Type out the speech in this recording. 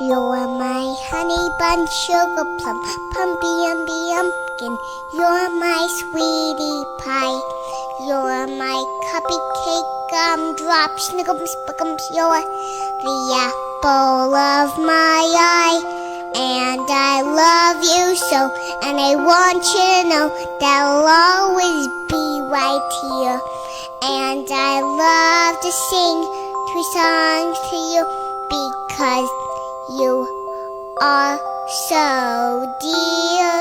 You're my honey bun, sugar plum, pumpy umby umpkin. You're my sweetie pie. You're my cupcake, gumdrop, snickums, spickums. You're the apple of my eye. And I love you so, and I want you to know that I'll always be right here. And I love to sing 3 songs to you because you are so dear.